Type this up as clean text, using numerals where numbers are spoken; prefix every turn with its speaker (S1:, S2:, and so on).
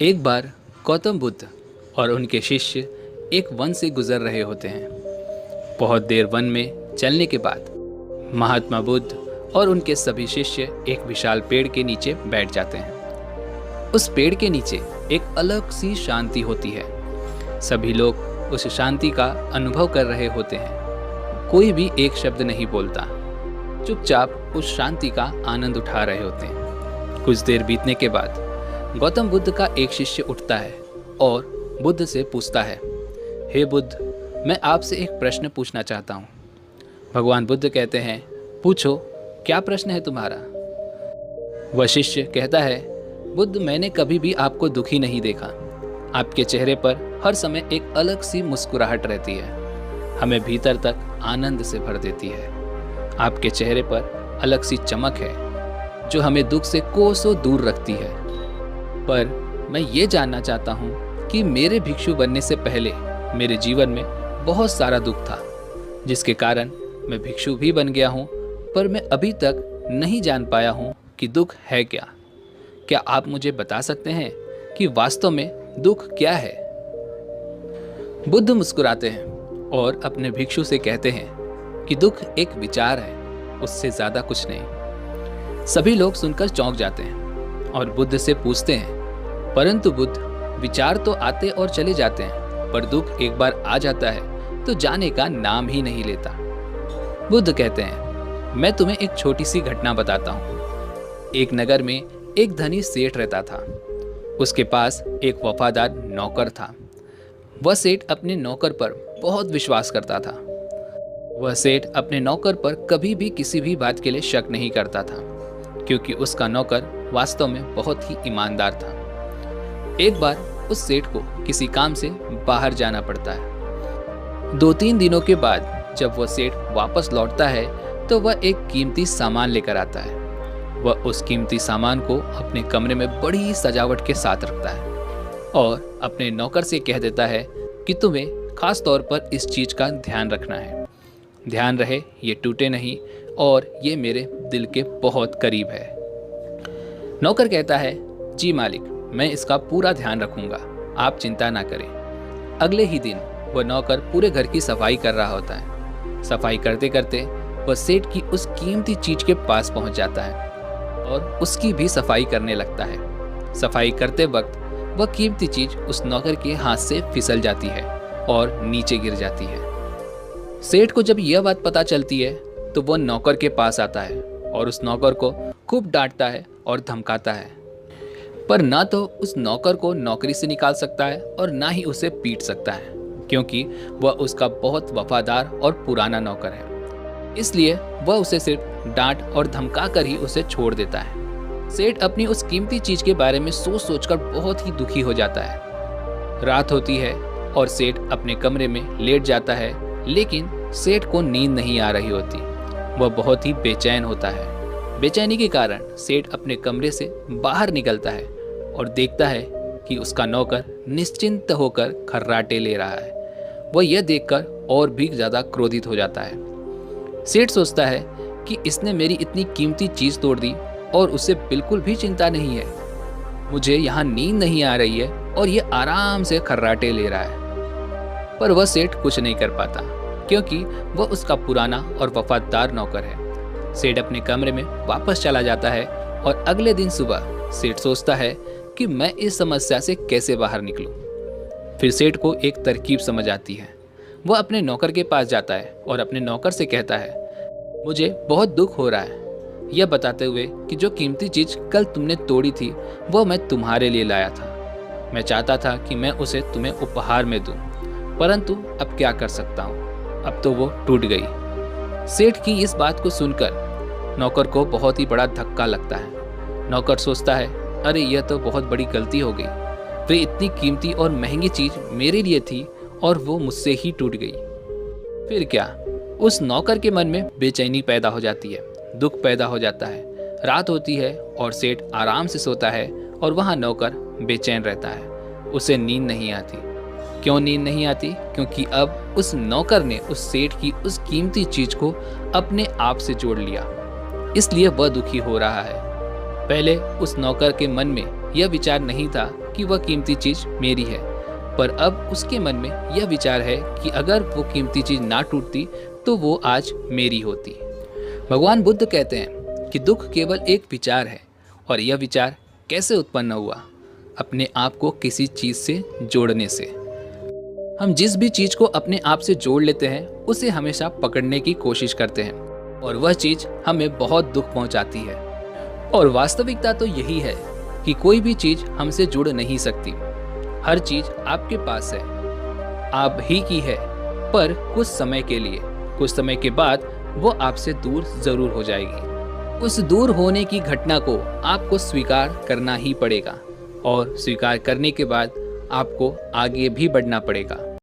S1: एक बार गौतम बुद्ध और उनके शिष्य एक वन से गुजर रहे होते हैं। बहुत देर वन में चलने के बाद महात्मा बुद्ध और उनके सभी शिष्य एक विशाल पेड़ के नीचे बैठ जाते हैं। उस पेड़ के नीचे एक अलग सी शांति होती है। सभी लोग उस शांति का अनुभव कर रहे होते हैं। कोई भी एक शब्द नहीं बोलता, चुपचाप उस शांति का आनंद उठा रहे होते हैं। कुछ देर बीतने के बाद गौतम बुद्ध का एक शिष्य उठता है और बुद्ध से पूछता है, हे बुद्ध, मैं आपसे एक प्रश्न पूछना चाहता हूँ। भगवान बुद्ध कहते हैं, पूछो, क्या प्रश्न है तुम्हारा? वह शिष्य कहता है, बुद्ध, मैंने कभी भी आपको दुखी नहीं देखा। आपके चेहरे पर हर समय एक अलग सी मुस्कुराहट रहती है, हमें भीतर तक आनंद से भर देती है। आपके चेहरे पर अलग सी चमक है जो हमें दुख से कोसों दूर रखती है। पर मैं ये जानना चाहता हूँ कि मेरे भिक्षु बनने से पहले मेरे जीवन में बहुत सारा दुख था, जिसके कारण मैं भिक्षु भी बन गया हूँ, पर मैं अभी तक नहीं जान पाया हूँ कि दुख है क्या। क्या आप मुझे बता सकते हैं कि वास्तव में दुख क्या है? बुद्ध मुस्कुराते हैं और अपने भिक्षु से कहते हैं कि दुख एक विचार है, उससे ज्यादा कुछ नहीं। सभी लोग सुनकर चौंक जाते हैं और बुद्ध से पूछते हैं, परंतु बुद्ध, विचार तो आते और चले जाते हैं, पर दुख एक बार आ जाता है तो जाने का नाम ही नहीं लेता। बुद्ध कहते हैं, मैं तुम्हें एक छोटी सी घटना बताता हूँ। एक नगर में एक धनी सेठ रहता था। उसके पास एक वफादार नौकर था। वह सेठ अपने नौकर पर बहुत विश्वास करता था। वह सेठ अपने नौकर पर कभी भी किसी भी बात के लिए शक नहीं करता था, क्योंकि उसका नौकर वास्तव में बहुत ही ईमानदार था। एक बार उस सेठ को किसी काम से बाहर जाना पड़ता है। 2-3 दिनों के बाद जब वह सेठ वापस लौटता है तो वह एक कीमती सामान लेकर आता है। वह उस कीमती सामान को अपने कमरे में बड़ी सजावट के साथ रखता है और अपने नौकर से कह देता है कि तुम्हें खास तौर पर इस चीज का ध्यान रखना है। ध्यान रहे ये टूटे नहीं और ये मेरे दिल के बहुत करीब है। नौकर कहता है, जी मालिक, मैं इसका पूरा ध्यान रखूंगा, आप चिंता ना करें। अगले ही दिन वह नौकर पूरे घर की सफाई कर रहा होता है। सफाई करते करते वह सेठ की उस कीमती चीज के पास पहुंच जाता है और उसकी भी सफाई करने लगता है। सफाई करते वक्त वह कीमती चीज उस नौकर के हाथ से फिसल जाती है और नीचे गिर जाती है। सेठ को जब यह बात पता चलती है तो वह नौकर के पास आता है और उस नौकर को खूब डांटता है और धमकाता है, पर ना तो उस नौकर को नौकरी से निकाल सकता है और ना ही उसे पीट सकता है, क्योंकि वह उसका बहुत वफादार और पुराना नौकर है। इसलिए वह उसे सिर्फ डांट और धमका कर ही उसे छोड़ देता है। सेठ अपनी उस कीमती चीज के बारे में सोच सोचकर बहुत ही दुखी हो जाता है। रात होती है और सेठ अपने कमरे में लेट जाता है, लेकिन सेठ को नींद नहीं आ रही होती। वह बहुत ही बेचैन होता है। बेचैनी के कारण सेठ अपने कमरे से बाहर निकलता है और देखता है कि उसका नौकर निश्चिंत होकर खर्राटे ले रहा है। वह यह देखकर और भी ज्यादा क्रोधित हो जाता है। सेठ सोचता है कि इसने मेरी इतनी कीमती चीज तोड़ दी और उसे बिल्कुल भी चिंता नहीं है। मुझे यहाँ नींद नहीं आ रही है और ये आराम से खर्राटे ले रहा है। पर वह सेठ कुछ नहीं कर पाता, क्योंकि वह उसका पुराना और वफादार नौकर है। सेठ अपने कमरे में वापस चला जाता है और अगले दिन सुबह सेठ सोचता है कि मैं इस समस्या से कैसे बाहर निकलूं। फिर सेठ को एक तरकीब समझ आती है। वह अपने नौकर के पास जाता है और अपने नौकर से कहता है, मुझे बहुत दुख हो रहा है, यह बताते हुए कि जो कीमती चीज कल तुमने तोड़ी थी वह मैं तुम्हारे लिए लाया था। मैं चाहता था कि मैं उसे तुम्हें उपहार में दूं, परंतु अब क्या कर सकता हूँ, अब तो वो टूट गई। सेठ की इस बात को सुनकर नौकर को बहुत ही बड़ा धक्का लगता है। नौकर सोचता है, अरे यह तो बहुत बड़ी गलती हो गई। वे इतनी कीमती और महंगी चीज मेरे लिए थी और वो मुझसे ही टूट गई। फिर क्या? उस नौकर के मन में बेचैनी पैदा हो जाती है, दुख पैदा हो जाता है। रात होती है और सेठ आराम से सोता है और वहाँ नौकर बेचैन रहता है। उसे नींद नहीं आती। क्यों नींद नहीं आती? क्योंकि अब उस नौकर ने उस सेठ की उस कीमती चीज को अपने आप से जोड़ लिया, इसलिए वह दुखी हो रहा है। पहले उस नौकर के मन में यह विचार नहीं था कि वह कीमती चीज मेरी है, पर अब उसके मन में यह विचार है कि अगर वो कीमती चीज ना टूटती तो वो आज मेरी होती। भगवान बुद्ध कहते हैं कि दुख केवल एक विचार है, और यह विचार कैसे उत्पन्न हुआ? अपने आप को किसी चीज से जोड़ने से। हम जिस भी चीज को अपने आप से जोड़ लेते हैं उसे हमेशा पकड़ने की कोशिश करते हैं, और वह चीज हमें बहुत दुख पहुंचाती है। और वास्तविकता तो यही है कि कोई भी चीज हमसे जुड़ नहीं सकती। हर चीज आपके पास है, आप ही की है, पर कुछ समय के लिए। कुछ समय के बाद वो आपसे दूर जरूर हो जाएगी। उस दूर होने की घटना को आपको स्वीकार करना ही पड़ेगा, और स्वीकार करने के बाद आपको आगे भी बढ़ना पड़ेगा।